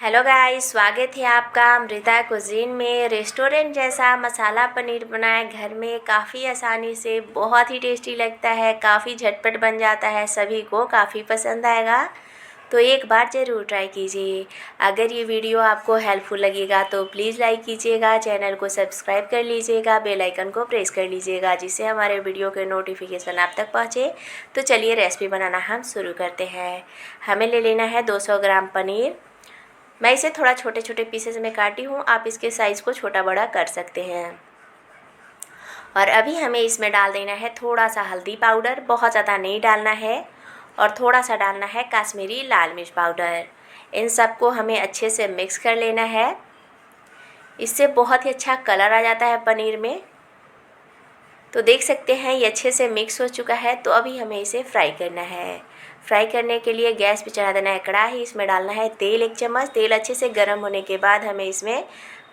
Hello guys, स्वागत है आपका अमृता कुजीन में। रेस्टोरेंट जैसा मसाला पनीर बनाए घर में काफ़ी आसानी से, बहुत ही टेस्टी लगता है, काफ़ी झटपट बन जाता है, सभी को काफ़ी पसंद आएगा। तो एक बार ज़रूर ट्राई कीजिए। अगर ये वीडियो आपको हेल्पफुल लगेगा तो प्लीज़ लाइक कीजिएगा, चैनल को सब्सक्राइब कर लीजिएगा, बेल आइकन को प्रेस कर लीजिएगा जिससे हमारे वीडियो के नोटिफिकेशन आप तक पहुँचे। तो चलिए रेसिपी बनाना हम शुरू करते हैं। हमें ले लेना है 200 ग्राम पनीर। मैं इसे थोड़ा छोटे छोटे पीसेस में काटी हूँ, आप इसके साइज़ को छोटा बड़ा कर सकते हैं। और अभी हमें इसमें डाल देना है थोड़ा सा हल्दी पाउडर, बहुत ज़्यादा नहीं डालना है, और थोड़ा सा डालना है कश्मीरी लाल मिर्च पाउडर। इन सबको हमें अच्छे से मिक्स कर लेना है। इससे बहुत ही अच्छा कलर आ जाता है पनीर में। तो देख सकते हैं ये अच्छे से मिक्स हो चुका है। तो अभी हमें इसे फ्राई करना है। फ्राई करने के लिए गैस पे चढ़ा देना है कढ़ाई, इसमें डालना है तेल 1 चम्मच। तेल अच्छे से गर्म होने के बाद हमें इसमें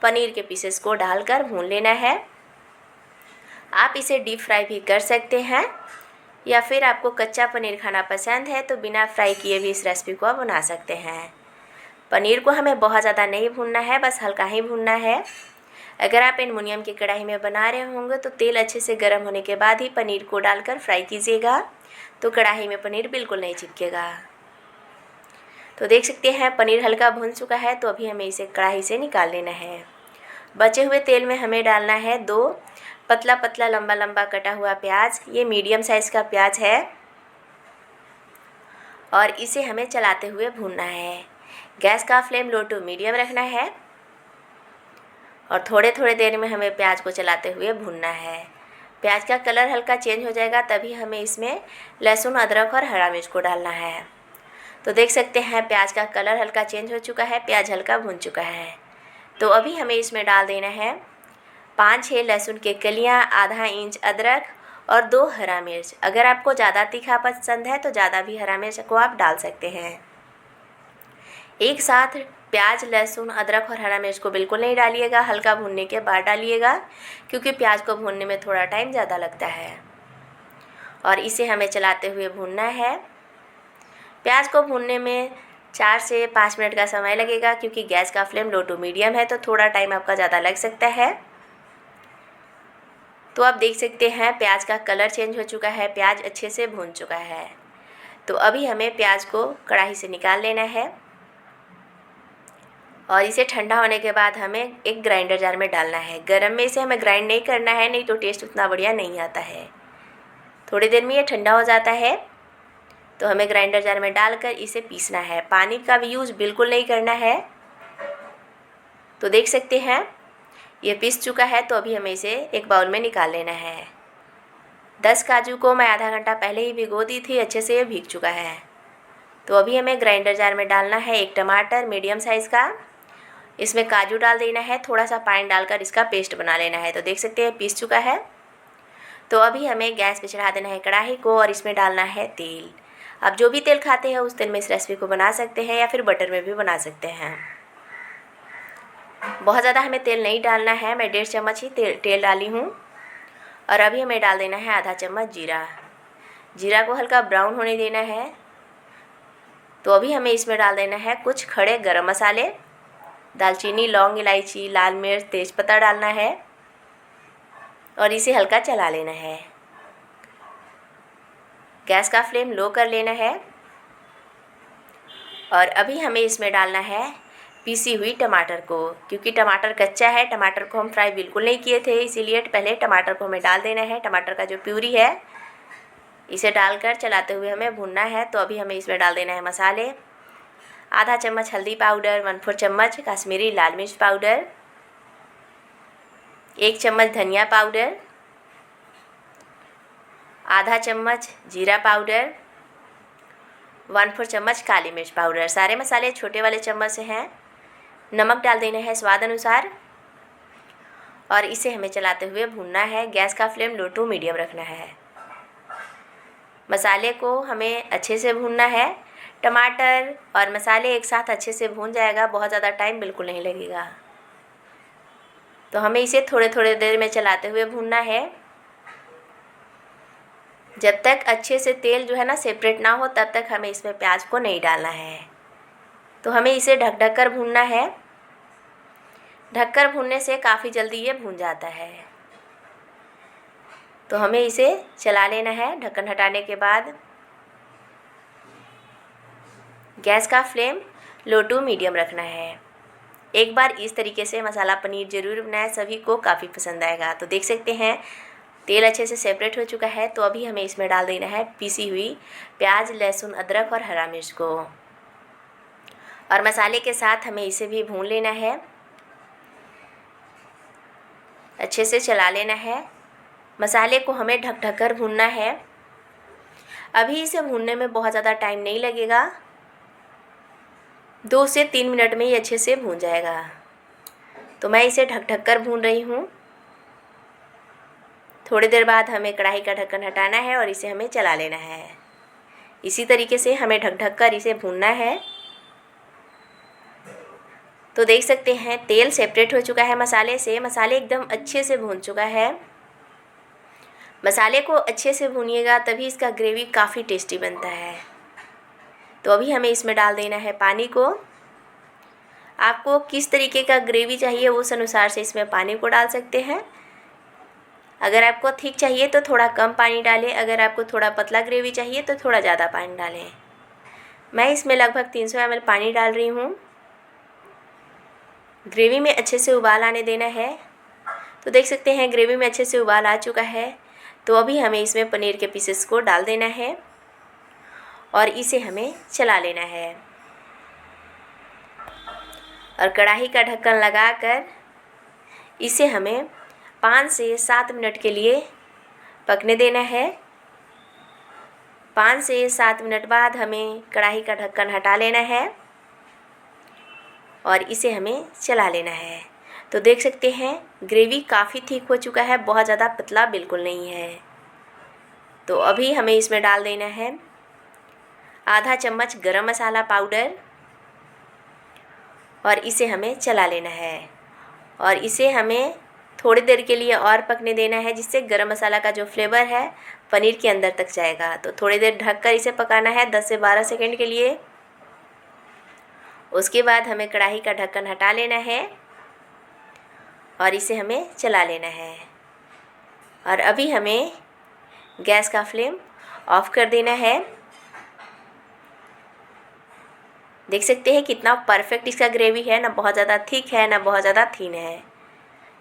पनीर के पीसेस को डालकर भून लेना है। आप इसे डीप फ्राई भी कर सकते हैं, या फिर आपको कच्चा पनीर खाना पसंद है तो बिना फ्राई किए भी इस रेसिपी को आप बना सकते हैं। पनीर को हमें बहुत ज़्यादा नहीं भूनना है, बस हल्का ही भूनना है। अगर आप एल्युमिनियम की कढ़ाई में बना रहे होंगे तो तेल अच्छे से गर्म होने के बाद ही पनीर को डालकर फ्राई कीजिएगा, तो कढ़ाई में पनीर बिल्कुल नहीं चिपकेगा। तो देख सकते हैं पनीर हल्का भुन चुका है। तो अभी हमें इसे कढ़ाई से निकाल लेना है। बचे हुए तेल में हमें डालना है 2 पतला पतला लंबा लंबा कटा हुआ प्याज। ये मीडियम साइज़ का प्याज है, और इसे हमें चलाते हुए भूनना है। गैस का फ्लेम लो टू मीडियम रखना है, और थोड़े थोड़े देर में हमें प्याज को चलाते हुए भूनना है। प्याज का कलर हल्का चेंज हो जाएगा तभी हमें इसमें लहसुन, अदरक और हरा मिर्च को डालना है। तो देख सकते हैं प्याज का कलर हल्का चेंज हो चुका है, प्याज हल्का भून चुका है। तो अभी हमें इसमें डाल देना है 5-6 लहसुन के कलियाँ, आधा इंच अदरक और 2 हरा मिर्च। अगर आपको ज़्यादा तीखा पसंद है तो ज़्यादा भी हरा मिर्च को आप डाल सकते हैं। एक साथ प्याज, लहसुन, अदरक और हरा मिर्च को बिल्कुल नहीं डालिएगा, हल्का भूनने के बाद डालिएगा, क्योंकि प्याज को भूनने में थोड़ा टाइम ज़्यादा लगता है। और इसे हमें चलाते हुए भूनना है। प्याज को भूनने में 4 से 5 मिनट का समय लगेगा, क्योंकि गैस का फ्लेम लो टू मीडियम है, तो थोड़ा टाइम आपका ज़्यादा लग सकता है। तो आप देख सकते हैं प्याज का कलर चेंज हो चुका है, प्याज अच्छे से भून चुका है। तो अभी हमें प्याज को कढ़ाई से निकाल लेना है, और इसे ठंडा होने के बाद हमें एक ग्राइंडर जार में डालना है। गरम में इसे हमें ग्राइंड नहीं करना है, नहीं तो टेस्ट उतना बढ़िया नहीं आता है। थोड़ी देर में ये ठंडा हो जाता है, तो हमें ग्राइंडर जार में डालकर इसे पीसना है। पानी का भी यूज़ बिल्कुल नहीं करना है। तो देख सकते हैं ये पीस चुका है। तो अभी हमें इसे एक बाउल में निकाल लेना है। 10 काजू को मैं आधा घंटा पहले ही भिगो दी थी, अच्छे से ये भीग चुका है। तो अभी हमें ग्राइंडर जार में डालना है 1 टमाटर मीडियम साइज़ का। इसमें काजू डाल देना है, थोड़ा सा पानी डालकर इसका पेस्ट बना लेना है। तो देख सकते हैं पीस चुका है। तो अभी हमें गैस पे चढ़ा देना है कढ़ाई को, और इसमें डालना है तेल। आप जो भी तेल खाते हैं उस तेल में इस रेसिपी को बना सकते हैं, या फिर बटर में भी बना सकते हैं। बहुत ज़्यादा हमें तेल नहीं डालना है, मैं 1.5 चम्मच ही तेल डाली हूँ। और अभी हमें डाल देना है आधा चम्मच जीरा। जीरा को हल्का ब्राउन होने देना है। तो अभी हमें इसमें डाल देना है कुछ खड़े गरम मसाले, दालचीनी, लौंग, इलायची, लाल मिर्च, तेज़पत्ता डालना है, और इसे हल्का चला लेना है। गैस का फ्लेम लो कर लेना है। और अभी हमें इसमें डालना है पीसी हुई टमाटर को, क्योंकि टमाटर कच्चा है, टमाटर को हम फ्राई बिल्कुल नहीं किए थे, इसीलिए पहले टमाटर को हमें डाल देना है। टमाटर का जो प्यूरी है इसे डालकर चलाते हुए हमें भूनना है। तो अभी हमें इसमें डाल देना है मसाले। आधा चम्मच हल्दी पाउडर, 1/4 चम्मच कश्मीरी लाल मिर्च पाउडर, 1 चम्मच धनिया पाउडर, आधा चम्मच जीरा पाउडर, 1/4 चम्मच काली मिर्च पाउडर। सारे मसाले छोटे वाले चम्मच से हैं। नमक डाल देना है स्वाद अनुसार, और इसे हमें चलाते हुए भूनना है। गैस का फ्लेम लो टू मीडियम रखना है। मसाले को हमें अच्छे से भूनना है। टमाटर और मसाले एक साथ अच्छे से भून जाएगा, बहुत ज़्यादा टाइम बिल्कुल नहीं लगेगा। तो हमें इसे थोड़े थोड़े देर में चलाते हुए भूनना है, जब तक अच्छे से तेल जो है ना सेपरेट ना हो, तब तक हमें इसमें प्याज को नहीं डालना है। तो हमें इसे ढक ढक कर भूनना है। ढककर भूनने से काफ़ी जल्दी ये भून जाता है। तो हमें इसे चला लेना है। ढक्कन हटाने के बाद गैस का फ्लेम लो टू मीडियम रखना है। एक बार इस तरीके से मसाला पनीर ज़रूर बनाएं, सभी को काफ़ी पसंद आएगा। तो देख सकते हैं तेल अच्छे से सेपरेट हो चुका है। तो अभी हमें इसमें डाल देना है पीसी हुई प्याज, लहसुन, अदरक और हरा मिर्च को, और मसाले के साथ हमें इसे भी भून लेना है। अच्छे से चला लेना है। मसाले को हमें ढक ढक कर भूनना है। अभी इसे भूनने में बहुत ज़्यादा टाइम नहीं लगेगा, 2 से 3 मिनट में ही अच्छे से भून जाएगा। तो मैं इसे ढक ढक कर भून रही हूँ। थोड़ी देर बाद हमें कढ़ाई का ढक्कन हटाना है और इसे हमें चला लेना है। इसी तरीके से हमें ढक ढक कर इसे भूनना है। तो देख सकते हैं तेल सेपरेट हो चुका है मसाले से। मसाले एकदम अच्छे से भून चुका है। मसाले को अच्छे से भूनिएगा तभी इसका ग्रेवी काफ़ी टेस्टी बनता है। तो अभी हमें इसमें डाल देना है पानी को। आपको किस तरीके का ग्रेवी चाहिए उस अनुसार से इसमें पानी को डाल सकते हैं। अगर आपको थिक चाहिए तो थोड़ा कम पानी डालें, अगर आपको थोड़ा पतला ग्रेवी चाहिए तो थोड़ा ज़्यादा पानी डालें। मैं इसमें लगभग 300 ml पानी डाल रही हूँ। ग्रेवी में अच्छे से उबाल आने देना है। तो देख सकते हैं ग्रेवी में अच्छे से उबाल आ चुका है। तो अभी हमें इसमें पनीर के पीसेस को डाल देना है और इसे हमें चला लेना है, और कढ़ाई का ढक्कन लगाकर इसे हमें 5 से 7 मिनट के लिए पकने देना है। 5 से 7 मिनट बाद हमें कढ़ाई का ढक्कन हटा लेना है और इसे हमें चला लेना है। तो देख सकते हैं ग्रेवी काफ़ी थिक हो चुका है, बहुत ज़्यादा पतला बिल्कुल नहीं है। तो अभी हमें इसमें डाल देना है आधा चम्मच गरम मसाला पाउडर, और इसे हमें चला लेना है और इसे हमें थोड़ी देर के लिए और पकने देना है, जिससे गरम मसाला का जो फ्लेवर है पनीर के अंदर तक जाएगा। तो थोड़ी देर ढककर इसे पकाना है 10 से 12 सेकंड के लिए। उसके बाद हमें कढ़ाई का ढक्कन हटा लेना है और इसे हमें चला लेना है, और अभी हमें गैस का फ्लेम ऑफ कर देना है। देख सकते हैं कितना परफेक्ट इसका ग्रेवी है, ना बहुत ज़्यादा थिक है ना बहुत ज़्यादा थीन है।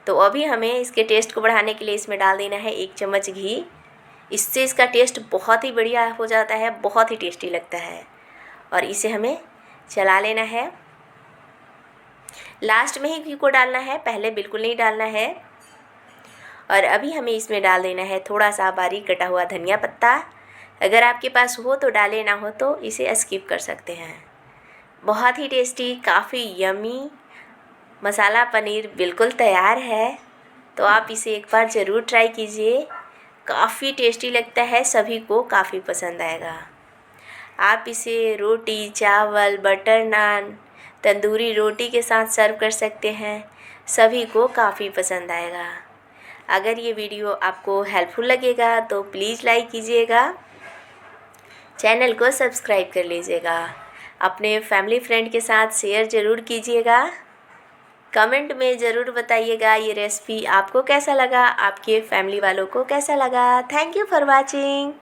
तो अभी हमें इसके टेस्ट को बढ़ाने के लिए इसमें डाल देना है 1 चम्मच घी। इससे इसका टेस्ट बहुत ही बढ़िया हो जाता है, बहुत ही टेस्टी लगता है। और इसे हमें चला लेना है। लास्ट में ही घी को डालना है, पहले बिल्कुल नहीं डालना है। और अभी हमें इसमें डाल देना है थोड़ा सा बारीक कटा हुआ धनिया पत्ता। अगर आपके पास हो तो डालें, ना हो तो इसे स्किप कर सकते हैं। बहुत ही टेस्टी, काफ़ी यमी मसाला पनीर बिल्कुल तैयार है। तो आप इसे एक बार ज़रूर ट्राई कीजिए, काफ़ी टेस्टी लगता है, सभी को काफ़ी पसंद आएगा। आप इसे रोटी, चावल, बटर नान, तंदूरी रोटी के साथ सर्व कर सकते हैं, सभी को काफ़ी पसंद आएगा। अगर ये वीडियो आपको हेल्पफुल लगेगा तो प्लीज़ लाइक कीजिएगा, चैनल को सब्सक्राइब कर लीजिएगा, अपने फैमिली फ्रेंड के साथ शेयर ज़रूर कीजिएगा। कमेंट में ज़रूर बताइएगा ये रेसिपी आपको कैसा लगा, आपके फैमिली वालों को कैसा लगा। Thank you for watching.